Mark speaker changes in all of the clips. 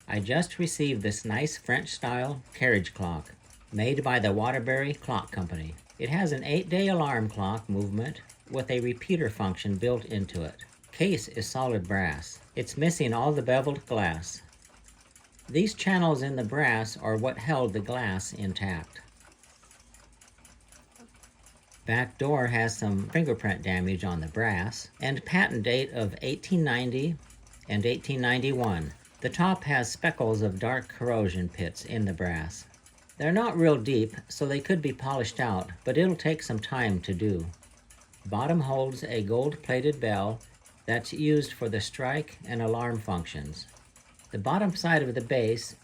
Speaker 1: I just received this nice French-style carriage clock made by the Waterbury Clock Company. It has an 8-day alarm clock movement with a repeater function built into it. Case is solid brass. It's missing all the beveled glass. These channels in the brass are what held the glass intact. Back door has some fingerprint damage on the brass and patent date of 1890 and 1891. The top has speckles of dark corrosion pits in the brass. They're not real deep, so they could be polished out, but it'll take some time to do. Bottom holds a gold-plated bell that's used for the strike and alarm functions. The bottom side of the base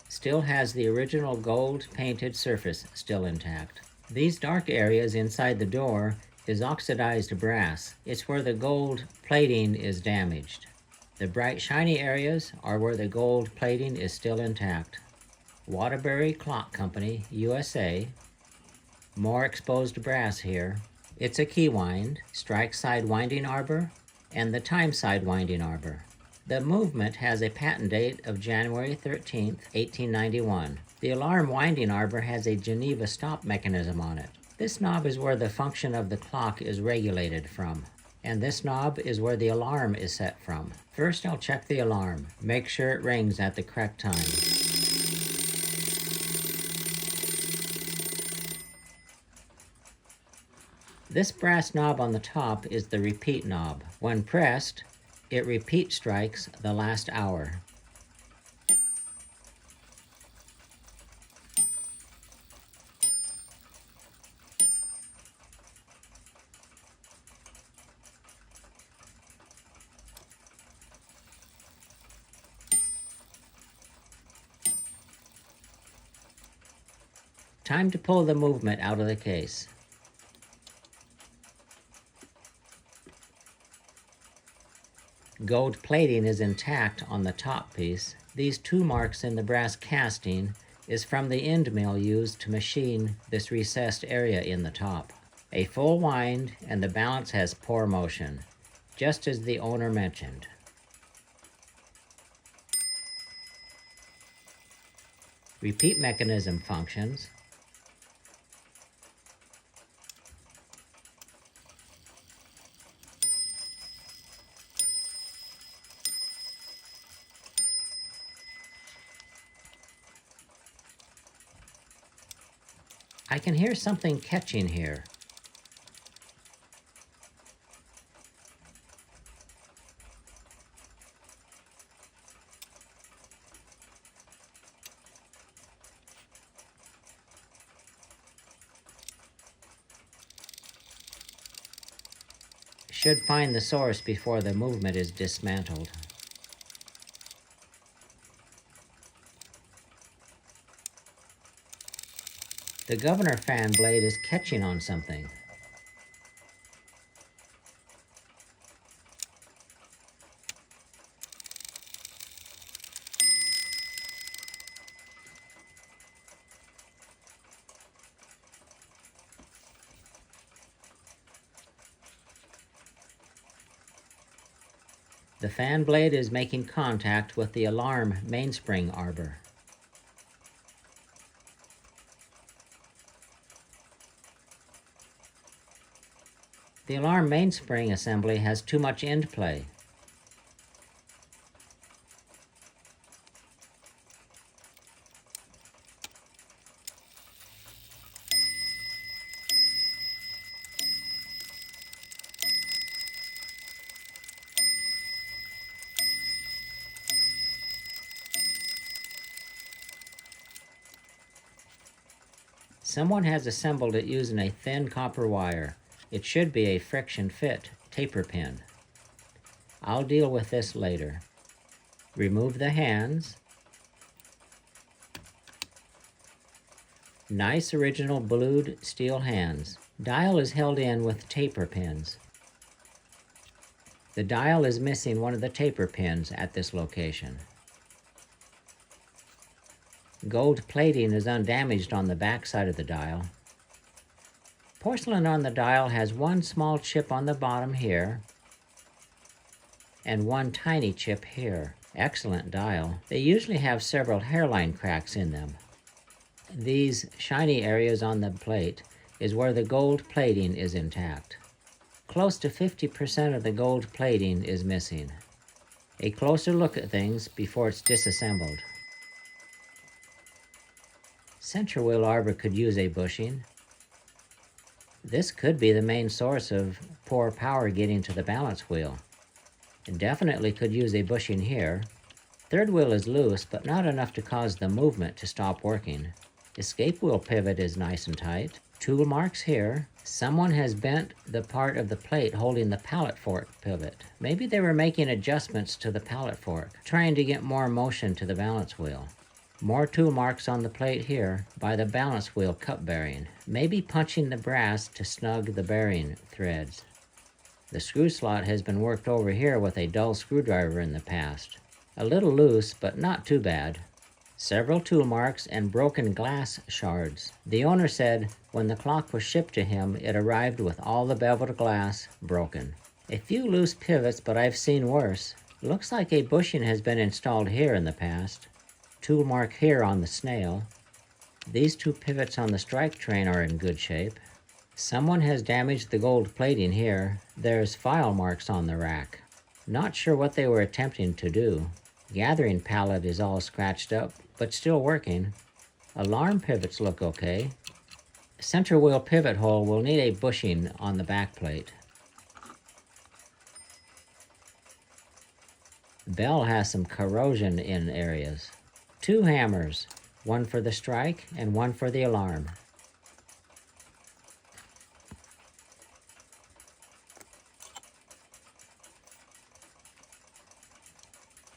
Speaker 1: still has the original gold-painted surface still intact. These dark areas inside the door is oxidized brass. It's where the gold plating is damaged. The bright shiny areas are where the gold plating is still intact. Waterbury Clock Company, USA. More exposed brass here. It's a key wind, strike side winding arbor, and the time side winding arbor. The movement has a patent date of January 13, 1891. The alarm winding arbor has a Geneva stop mechanism on it. This knob is where the function of the clock is regulated from, and this knob is where the alarm is set from. First, I'll check the alarm. Make sure it rings at the correct time. This brass knob on the top is the repeat knob. When pressed, it repeat strikes the last hour. Time to pull the movement out of the case. Gold plating is intact on the top piece. These 2 marks in the brass casting is from the end mill used to machine this recessed area in the top. A full wind and the balance has poor motion, just as the owner mentioned. Repeat mechanism functions. I can hear something catching here. Should find the source before the movement is dismantled. The governor fan blade is catching on something. The fan blade is making contact with the alarm mainspring arbor. The alarm mainspring assembly has too much end play. Someone has assembled it using a thin copper wire. It should be a friction fit taper pin. I'll deal with this later. Remove the hands. Nice original blued steel hands. Dial is held in with taper pins. The dial is missing one of the taper pins at this location. Gold plating is undamaged on the back side of the dial. Porcelain on the dial has one small chip on the bottom here and one tiny chip here. Excellent dial. They usually have several hairline cracks in them. These shiny areas on the plate is where the gold plating is intact. Close to 50% of the gold plating is missing. A closer look at things before it's disassembled. Center wheel arbor could use a bushing. This could be the main source of poor power getting to the balance wheel. It definitely could use a bushing here. Third wheel is loose, but not enough to cause the movement to stop working. Escape wheel pivot is nice and tight. Tool marks here. Someone has bent the part of the plate holding the pallet fork pivot. Maybe they were making adjustments to the pallet fork, trying to get more motion to the balance wheel. More tool marks on the plate here by the balance wheel cup bearing. Maybe punching the brass to snug the bearing threads. The screw slot has been worked over here with a dull screwdriver in the past. A little loose, but not too bad. Several tool marks and broken glass shards. The owner said when the clock was shipped to him, it arrived with all the beveled glass broken. A few loose pivots, but I've seen worse. Looks like a bushing has been installed here in the past. Tool mark here on the snail. These two pivots on the strike train are in good shape. Someone has damaged the gold plating here. There's file marks on the rack. Not sure what they were attempting to do. Gathering pallet is all scratched up, but still working. Alarm pivots look okay. Center wheel pivot hole will need a bushing on the back plate. Bell has some corrosion in areas. Two hammers, one for the strike and one for the alarm.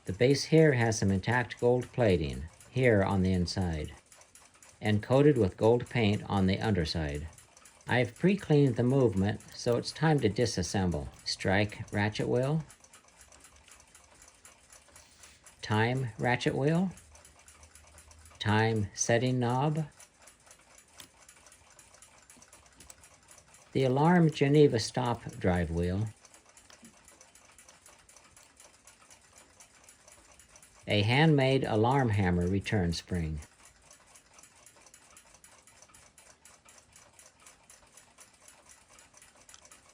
Speaker 1: The base here has some intact gold plating, here on the inside, and coated with gold paint on the underside. I've pre-cleaned the movement, so it's time to disassemble. Strike ratchet wheel. Time ratchet wheel. Time setting knob. The alarm Geneva stop drive wheel. A handmade alarm hammer return spring.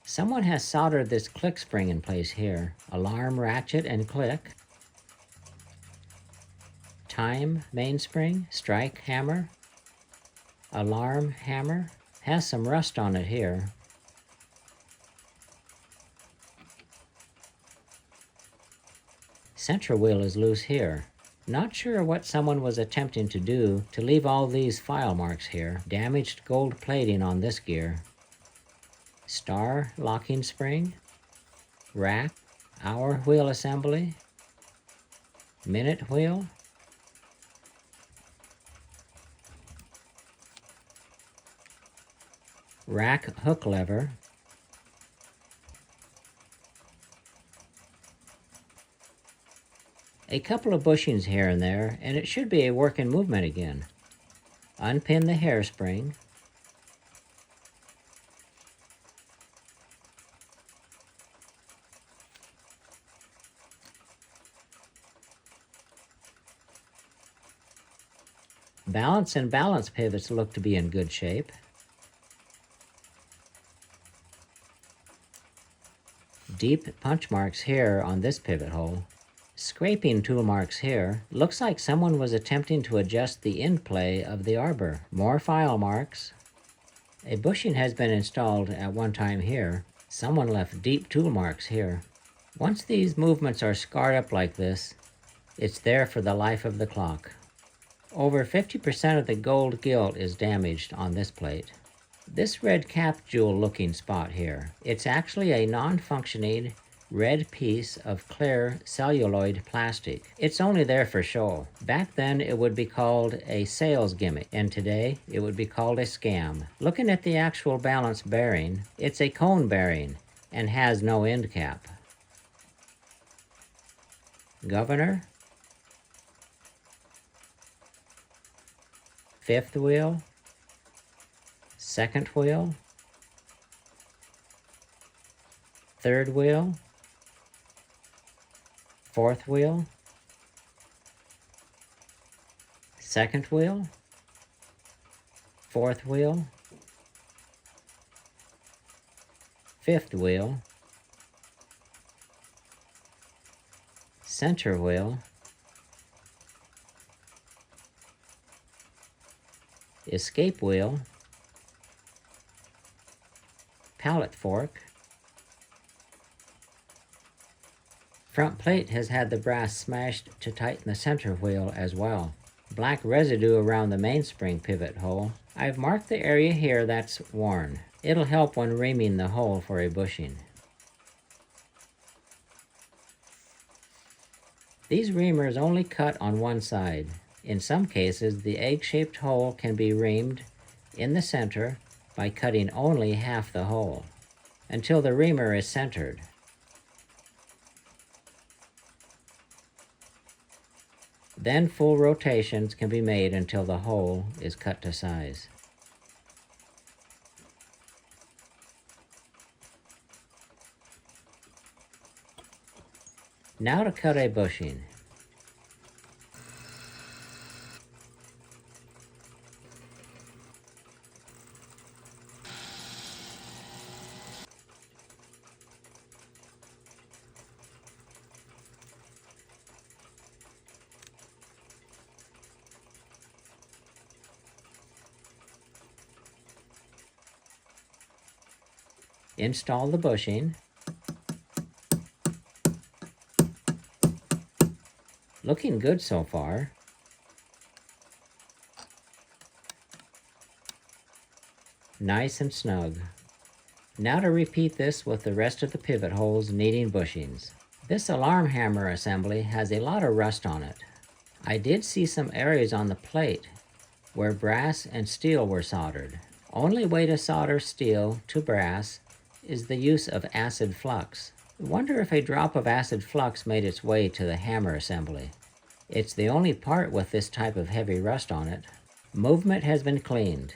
Speaker 1: Someone has soldered this click spring in place here. Alarm ratchet and click. Time mainspring, strike hammer. Alarm hammer. Has some rust on it here. Center wheel is loose here. Not sure what someone was attempting to do to leave all these file marks here. Damaged gold plating on this gear. Star locking spring. Rack. Hour wheel assembly. Minute wheel. Rack hook lever. A couple of bushings here and there, and it should be a working movement again. Unpin the hairspring. Balance and balance pivots look to be in good shape. Deep punch marks here on this pivot hole. Scraping tool marks here. Looks like someone was attempting to adjust the end play of the arbor. More file marks. A bushing has been installed at one time here. Someone left deep tool marks here. Once these movements are scarred up like this, it's there for the life of the clock. Over 50% of the gold gilt is damaged on this plate. This red cap jewel looking spot here, it's actually a non-functioning red piece of clear celluloid plastic. It's only there for show. Back then it would be called a sales gimmick, and today it would be called a scam. Looking at the actual balance bearing, it's a cone bearing and has no end cap. Governor. Fifth wheel. Second wheel. Third wheel. Fourth wheel. second wheel, fourth wheel, fifth wheel, center wheel, escape wheel, pallet fork. Front plate has had the brass smashed to tighten the center wheel as well. Black residue around the mainspring pivot hole. I've marked the area here that's worn. It'll help when reaming the hole for a bushing. These reamers only cut on one side. In some cases, the egg-shaped hole can be reamed in the center by cutting only half the hole until the reamer is centered. Then full rotations can be made until the hole is cut to size. Now to cut a bushing. Install the bushing. Looking good so far. Nice and snug. Now to repeat this with the rest of the pivot holes needing bushings. This alarm hammer assembly has a lot of rust on it. I did see some areas on the plate where brass and steel were soldered. Only way to solder steel to brass is the use of acid flux. I wonder if a drop of acid flux made its way to the hammer assembly. It's the only part with this type of heavy rust on it. Movement has been cleaned.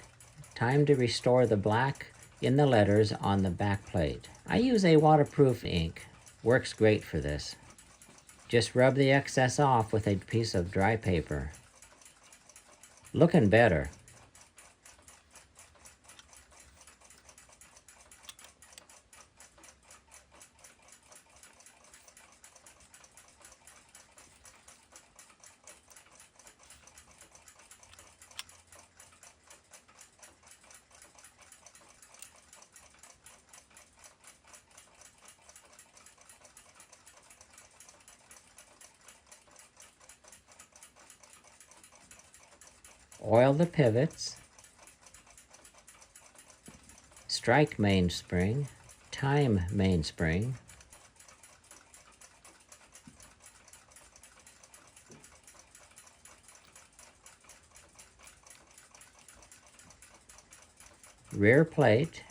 Speaker 1: Time to restore the black in the letters on the back plate. I use a waterproof ink. Works great for this. Just rub the excess off with a piece of dry paper. Looking better. Oil the pivots, strike mainspring, time mainspring, rear plate,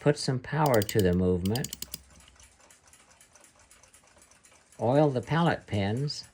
Speaker 1: put some power to the movement, oil the pallet pins,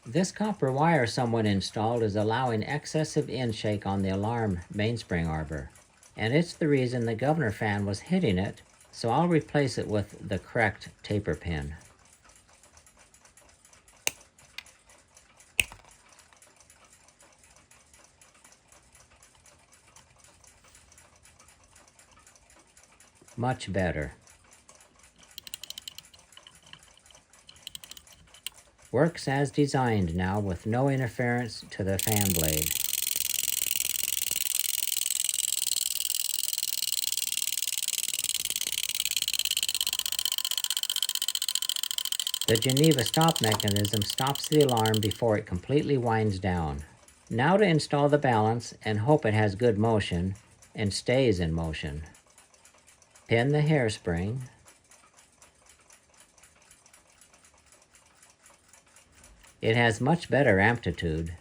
Speaker 1: This copper wire someone installed is allowing excessive in-shake on the alarm mainspring arbor, and it's the reason the governor fan was hitting it, so I'll replace it with the correct taper pin. Much better. Works as designed now with no interference to the fan blade. The Geneva stop mechanism stops the alarm before it completely winds down. Now to install the balance and hope it has good motion and stays in motion. Pin the hairspring. It has much better amplitude.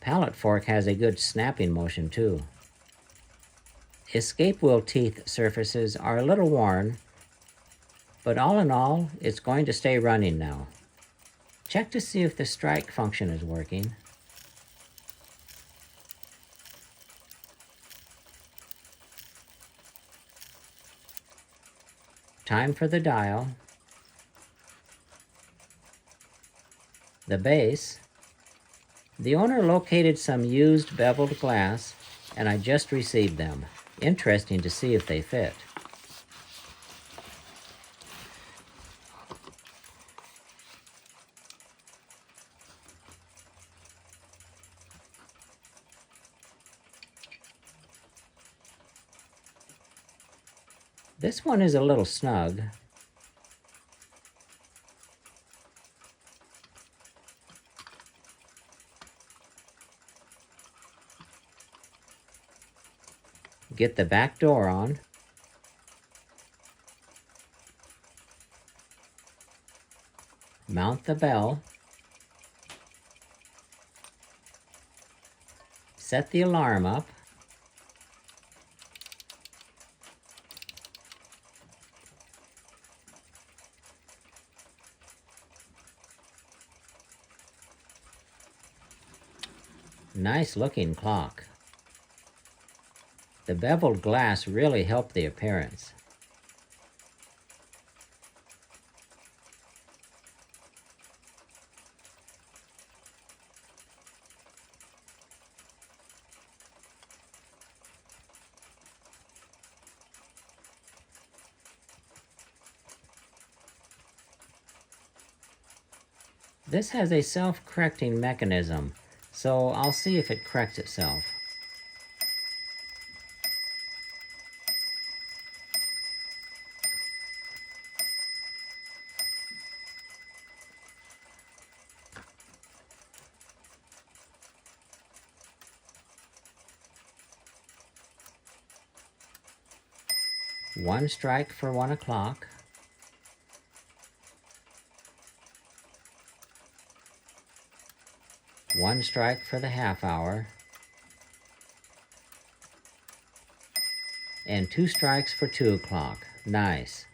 Speaker 1: Pallet fork has a good snapping motion too. Escape wheel teeth surfaces are a little worn, but all in all, it's going to stay running now. Check to see if the strike function is working. Time for the dial. The base. The owner located some used beveled glass, and I just received them. Interesting to see if they fit. This one is a little snug. Get the back door on. Mount the bell. Set the alarm up. Nice looking clock. The beveled glass really helped the appearance. This has a self-correcting mechanism, so I'll see if it corrects itself. One strike for 1 o'clock. One strike for the half hour. And 2 strikes for 2 o'clock. Nice.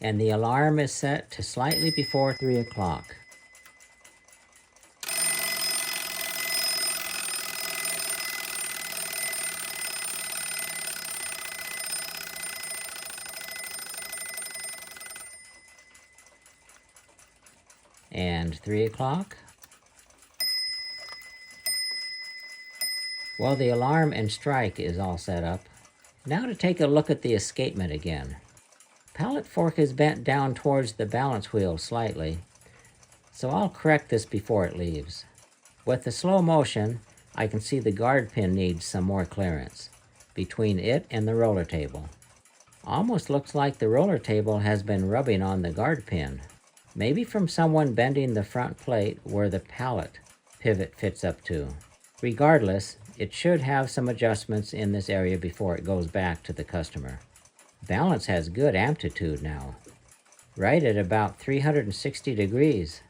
Speaker 1: And the alarm is set to slightly before 3 o'clock. And 3 o'clock. Well, the alarm and strike is all set up. Now to take a look at the escapement again. Pallet fork is bent down towards the balance wheel slightly, so I'll correct this before it leaves. With the slow motion, I can see the guard pin needs some more clearance between it and the roller table. Almost looks like the roller table has been rubbing on the guard pin. Maybe from someone bending the front plate where the pallet pivot fits up to. Regardless, it should have some adjustments in this area before it goes back to the customer. Balance has good amplitude now, right at about 360 degrees.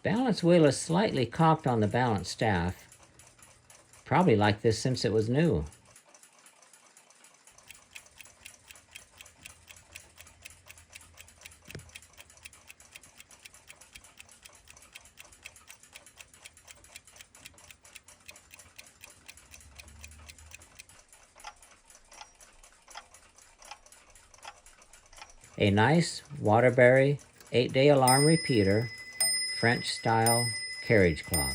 Speaker 1: Balance wheel is slightly cocked on the balance staff, probably like this since it was new. A nice Waterbury 8-day alarm repeater, French style carriage clock.